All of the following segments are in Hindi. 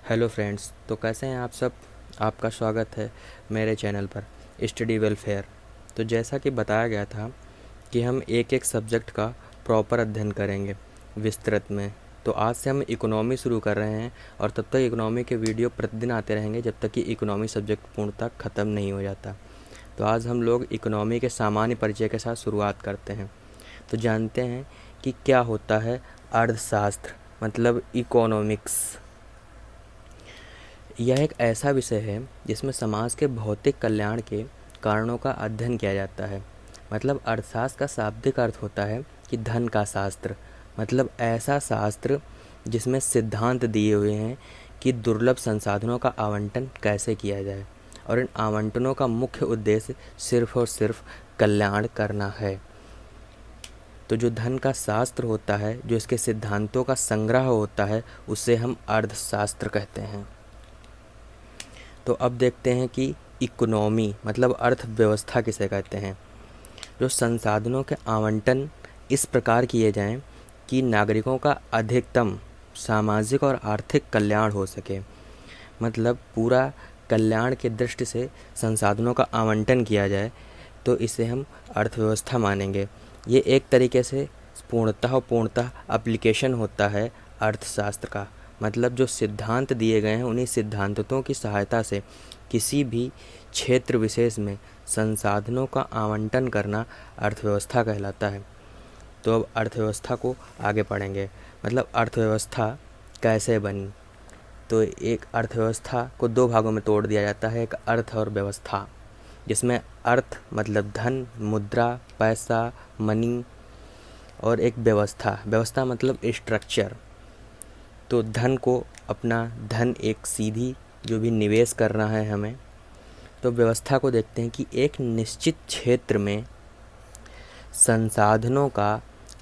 हेलो फ्रेंड्स, तो कैसे हैं आप सब। आपका स्वागत है मेरे चैनल पर स्टडी वेलफेयर। तो जैसा कि बताया गया था कि हम एक एक सब्जेक्ट का प्रॉपर अध्ययन करेंगे विस्तृत में। तो आज से हम इकोनॉमी शुरू कर रहे हैं और तब तक इकोनॉमी के वीडियो प्रतिदिन आते रहेंगे जब तक कि इकोनॉमी सब्जेक्ट पूर्णतः ख़त्म नहीं हो जाता। तो आज हम लोग इकोनॉमी के सामान्य परिचय के साथ शुरुआत करते हैं। तो जानते हैं कि क्या होता है अर्थशास्त्र, मतलब इकोनॉमिक्स। यह एक ऐसा विषय है जिसमें समाज के भौतिक कल्याण के कारणों का अध्ययन किया जाता है। मतलब अर्थशास्त्र का शाब्दिक अर्थ होता है कि धन का शास्त्र, मतलब ऐसा शास्त्र जिसमें सिद्धांत दिए हुए हैं कि दुर्लभ संसाधनों का आवंटन कैसे किया जाए और इन आवंटनों का मुख्य उद्देश्य सिर्फ और सिर्फ कल्याण करना है। तो जो धन का शास्त्र होता है, जो इसके सिद्धांतों का संग्रह होता है, उसे हम अर्थशास्त्र कहते हैं। तो अब देखते हैं कि इकोनॉमी मतलब अर्थव्यवस्था किसे कहते हैं। जो संसाधनों के आवंटन इस प्रकार किए जाएं कि नागरिकों का अधिकतम सामाजिक और आर्थिक कल्याण हो सके। मतलब पूरा कल्याण की दृष्टि से संसाधनों का आवंटन किया जाए, तो इसे हम अर्थव्यवस्था मानेंगे। ये एक तरीके से पूर्णतः एप्लीकेशन होता है अर्थशास्त्र का। मतलब जो सिद्धांत दिए गए हैं, उन्हीं सिद्धांतों की सहायता से किसी भी क्षेत्र विशेष में संसाधनों का आवंटन करना अर्थव्यवस्था कहलाता है। तो अब अर्थव्यवस्था को आगे पढ़ेंगे। मतलब अर्थव्यवस्था कैसे बनी। तो एक अर्थव्यवस्था को दो भागों में तोड़ दिया जाता है, एक अर्थ और व्यवस्था, जिसमें अर्थ मतलब धन, मुद्रा, पैसा, मनी, और एक व्यवस्था मतलब स्ट्रक्चर। तो धन को अपना धन एक सीधी जो भी निवेश करना है हमें, तो व्यवस्था को देखते हैं कि एक निश्चित क्षेत्र में संसाधनों का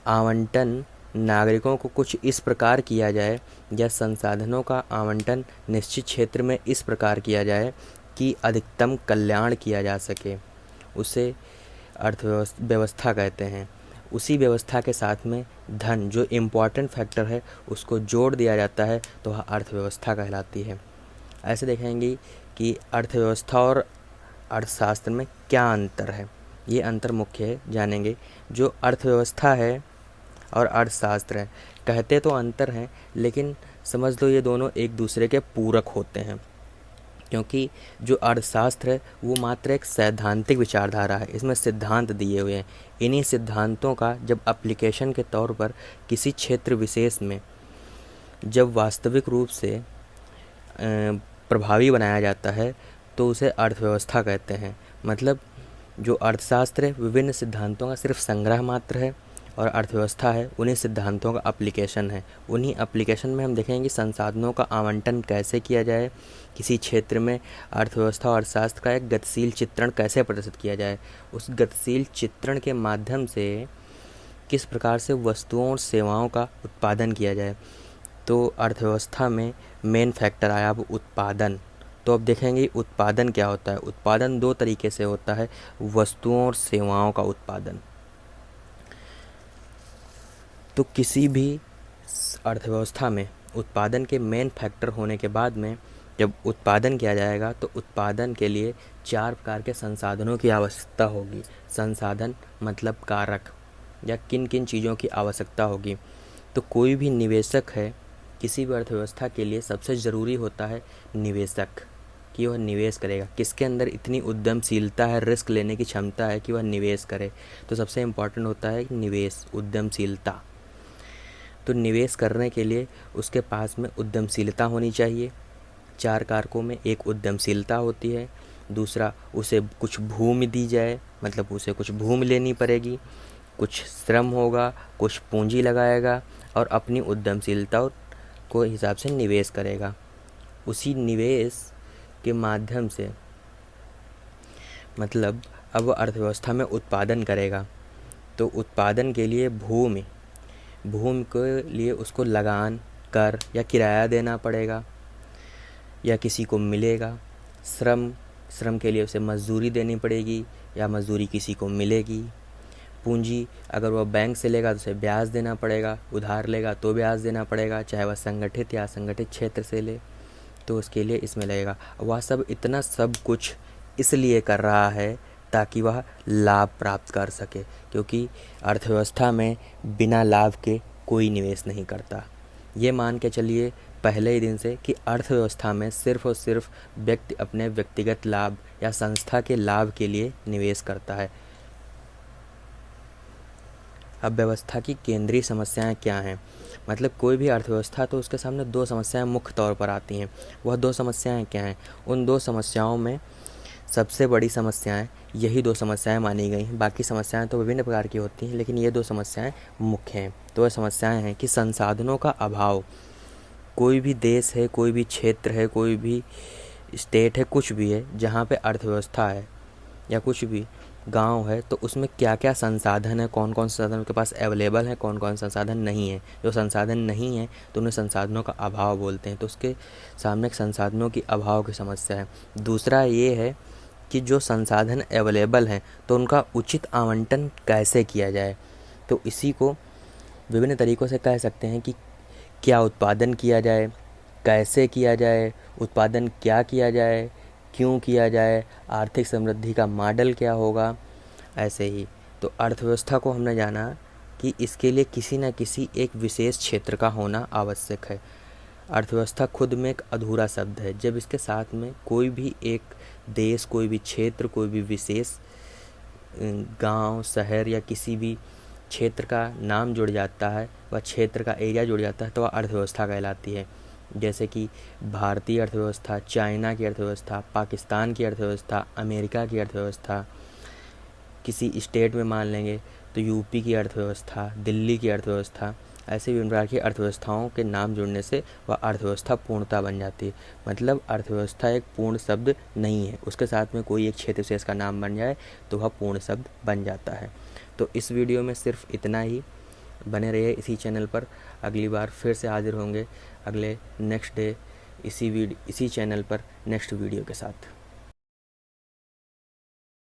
आवंटन नागरिकों को कुछ इस प्रकार किया जाए, या संसाधनों का आवंटन निश्चित क्षेत्र में इस प्रकार किया जाए कि अधिकतम कल्याण किया जा सके, उसे व्यवस्था कहते हैं। उसी व्यवस्था के साथ में धन जो इम्पॉर्टेंट फैक्टर है उसको जोड़ दिया जाता है, तो वह अर्थव्यवस्था कहलाती है। ऐसे देखेंगे कि अर्थव्यवस्था और अर्थशास्त्र में क्या अंतर है। ये अंतर मुख्य है, जानेंगे। जो अर्थव्यवस्था है और अर्थशास्त्र है, कहते तो अंतर हैं, लेकिन समझ लो ये दोनों एक दूसरे के पूरक होते हैं। क्योंकि जो अर्थशास्त्र है वो मात्र एक सैद्धांतिक विचारधारा है, इसमें सिद्धांत दिए हुए हैं। इन्हीं सिद्धांतों का जब एप्लीकेशन के तौर पर किसी क्षेत्र विशेष में जब वास्तविक रूप से प्रभावी बनाया जाता है, तो उसे अर्थव्यवस्था कहते हैं। मतलब जो अर्थशास्त्र है विभिन्न सिद्धांतों का सिर्फ संग्रह मात्र है, और अर्थव्यवस्था है उन्हीं सिद्धांतों का एप्लीकेशन है। उन्हीं एप्लीकेशन में हम देखेंगे संसाधनों का आवंटन कैसे किया जाए, किसी क्षेत्र में अर्थव्यवस्था और अर्थशास्त्र का एक गतिशील चित्रण कैसे प्रदर्शित किया जाए, उस गतिशील चित्रण के माध्यम से किस प्रकार से वस्तुओं और सेवाओं का उत्पादन किया जाए। तो अर्थव्यवस्था में मेन फैक्टर आया अब उत्पादन। तो अब देखेंगे उत्पादन क्या होता है। उत्पादन दो तरीके से होता है, वस्तुओं और सेवाओं का उत्पादन। तो किसी भी अर्थव्यवस्था में उत्पादन के मेन फैक्टर होने के बाद में जब उत्पादन किया जाएगा, तो उत्पादन के लिए चार प्रकार के संसाधनों की आवश्यकता होगी। संसाधन मतलब कारक, या किन किन चीज़ों की आवश्यकता होगी। तो कोई भी निवेशक है किसी भी अर्थव्यवस्था के लिए सबसे ज़रूरी होता है निवेशक, कि वह निवेश करेगा, किसके अंदर इतनी उद्यमशीलता है, रिस्क लेने की क्षमता है कि वह निवेश करे। तो सबसे इम्पॉर्टेंट होता है निवेश, उद्यमशीलता। तो निवेश करने के लिए उसके पास में उद्यमशीलता होनी चाहिए। चार कारकों में एक उद्यमशीलता होती है। दूसरा, उसे कुछ भूमि दी जाए, मतलब उसे कुछ भूमि लेनी पड़ेगी, कुछ श्रम होगा, कुछ पूंजी लगाएगा, और अपनी उद्यमशीलता को हिसाब से निवेश करेगा। उसी निवेश के माध्यम से मतलब अब अर्थव्यवस्था में उत्पादन करेगा। तो उत्पादन के लिए भूमि के लिए उसको लगान, कर या किराया देना पड़ेगा, या किसी को मिलेगा। श्रम के लिए उसे मजदूरी देनी पड़ेगी, या मजदूरी किसी को मिलेगी। पूंजी, अगर वह बैंक से लेगा तो उसे ब्याज देना पड़ेगा, उधार लेगा तो ब्याज देना पड़ेगा, चाहे वह संगठित या असंगठित क्षेत्र से ले। तो उसके लिए इसमें लगेगा। वह सब इतना सब कुछ इसलिए कर रहा है ताकि वह लाभ प्राप्त कर सके, क्योंकि अर्थव्यवस्था में बिना लाभ के कोई निवेश नहीं करता। ये मान के चलिए पहले ही दिन से कि अर्थव्यवस्था में सिर्फ और सिर्फ व्यक्ति अपने व्यक्तिगत लाभ या संस्था के लाभ के लिए निवेश करता है। अब व्यवस्था की केंद्रीय समस्याएं क्या हैं? मतलब कोई भी अर्थव्यवस्था तो उसके सामने दो समस्याएं मुख्य तौर पर आती हैं। वह दो समस्याएं क्या हैं? उन दो समस्याओं में सबसे बड़ी समस्याएं यही दो समस्याएं मानी गई हैं। बाकी समस्याएं तो विभिन्न प्रकार की होती हैं, लेकिन ये दो समस्याएं मुख्य हैं। तो वह समस्याएं हैं कि संसाधनों का अभाव। कोई भी देश है, कोई भी क्षेत्र है, कोई भी स्टेट है, कुछ भी है जहाँ पे अर्थव्यवस्था है या कुछ भी गांव है, तो उसमें क्या क्या संसाधन है, कौन कौन से संसाधन उनके पास अवेलेबल है, कौन कौन संसाधन नहीं है। जो संसाधन नहीं है तो उन्हें संसाधनों का अभाव बोलते हैं। तो उसके सामने एक संसाधनों की अभाव की समस्या है। दूसरा ये है कि जो संसाधन अवेलेबल हैं तो उनका उचित आवंटन कैसे किया जाए। तो इसी को विभिन्न तरीक़ों से कह सकते हैं कि क्या उत्पादन किया जाए, कैसे किया जाए, उत्पादन क्या किया जाए, क्यों किया जाए, आर्थिक समृद्धि का मॉडल क्या होगा। ऐसे ही तो अर्थव्यवस्था को हमने जाना कि इसके लिए किसी न किसी एक विशेष क्षेत्र का होना आवश्यक है। अर्थव्यवस्था खुद में एक अधूरा शब्द है। जब इसके साथ में कोई भी एक देश, कोई भी क्षेत्र, कोई भी विशेष गांव, शहर या किसी भी क्षेत्र का नाम जुड़ जाता है, वह क्षेत्र का एरिया जुड़ जाता है, तो वह अर्थव्यवस्था कहलाती है। जैसे कि भारतीय अर्थव्यवस्था, चाइना की अर्थव्यवस्था, पाकिस्तान की अर्थव्यवस्था, अमेरिका की अर्थव्यवस्था, किसी स्टेट में मान लेंगे तो यूपी की अर्थव्यवस्था, दिल्ली की अर्थव्यवस्था, ऐसे विभिन्न प्रकार की अर्थव्यवस्थाओं के नाम जुड़ने से वह अर्थव्यवस्था पूर्णता बन जाती है। मतलब अर्थव्यवस्था एक पूर्ण शब्द नहीं है, उसके साथ में कोई एक क्षेत्र विशेष का नाम बन जाए तो वह पूर्ण शब्द बन जाता है। तो इस वीडियो में सिर्फ इतना ही। बने रहिए इसी चैनल पर। अगली बार फिर से हाजिर होंगे अगले नेक्स्ट डे इसी चैनल पर नेक्स्ट वीडियो के साथ।